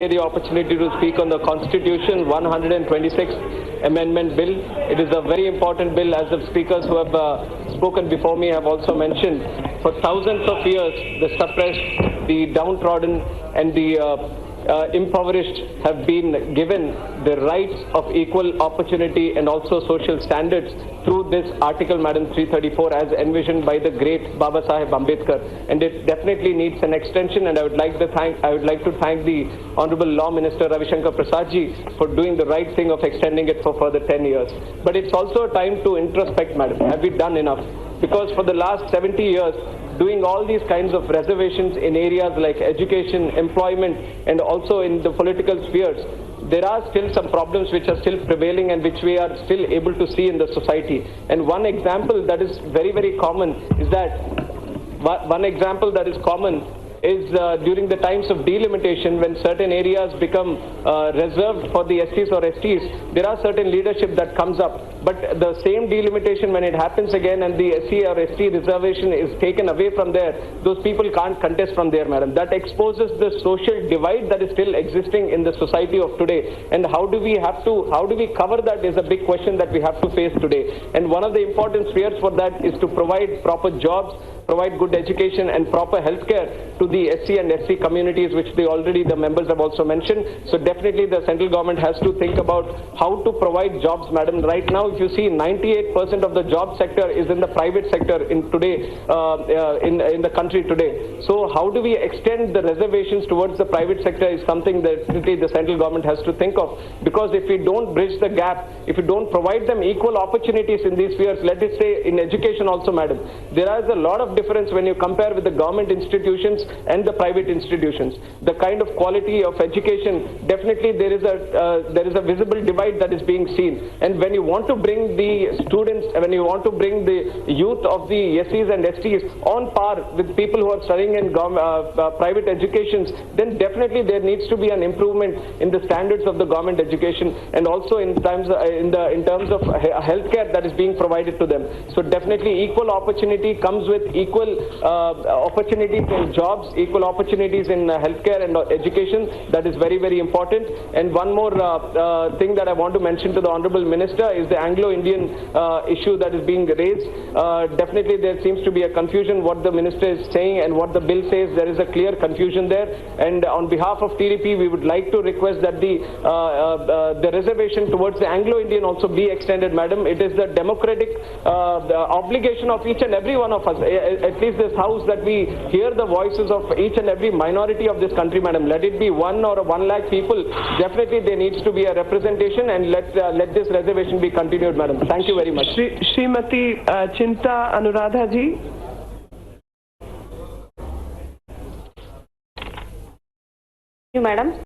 The opportunity to speak on the Constitution 126 Amendment Bill. It is a very important bill, as the speakers who have spoken before me have also mentioned. For thousands of years, the suppressed, the downtrodden and the impoverished have been given the rights of equal opportunity and also social standards through this article, Madam 334, as envisioned by the great Baba Saheb Ambedkar. And it definitely needs an extension, and I would like to thank the Honorable Law Minister Ravi Shankar Prasad ji for doing the right thing of extending it for further 10 years. But it's also a time to introspect, Madam. Have we done enough? Because for the last 70 years, doing all these kinds of reservations in areas like education, employment, and also in the political spheres, there are still some problems which are still prevailing and which we are still able to see in the society. And one example that is very, very common is during the times of delimitation, when certain areas become reserved for the STs or STs, there are certain leadership that comes up. But the same delimitation, when it happens again and the SC or ST reservation is taken away from there, those people can't contest from there, Madam. That exposes the social divide that is still existing in the society of today. And how do we cover that is a big question that we have to face today. And one of the important spheres for that is to provide proper jobs, provide good education and proper healthcare to the SC and SC communities, which the members have also mentioned. So definitely the central government has to think about how to provide jobs, Madam. Right now, if you see, 98% of the job sector is in the private sector in the country today. So how do we extend the reservations towards the private sector is something that the central government has to think of. Because if we don't bridge the gap, if we don't provide them equal opportunities in these spheres, let us say in education also, Madam, there is a lot of difference when you compare with the government institutions and the private institutions. The kind of quality of education, definitely there is a visible divide that is being seen. And when you want to bring the students, when you want to bring the youth of the SCs and STs on par with people who are studying in private educations, then definitely there needs to be an improvement in the standards of the government education and also in terms of healthcare that is being provided to them. So definitely equal opportunity comes with equal opportunities in jobs, equal opportunities in healthcare and education. That is very, very important. And one more thing that I want to mention to the Honorable Minister is the Anglo-Indian issue that is being raised. Definitely there seems to be a confusion what the Minister is saying and what the bill says. There is a clear confusion there. And on behalf of TDP, we would like to request that the reservation towards the Anglo-Indian also be extended, Madam. It is the democratic obligation of each and every one of us, at least this house, that we hear the voices of each and every minority of this country, Madam. Let it be 1 or 1 lakh people. Definitely there needs to be a representation, and let this reservation be continued, Madam. Thank you very much. Srimati Chinta Anuradha ji. Madam.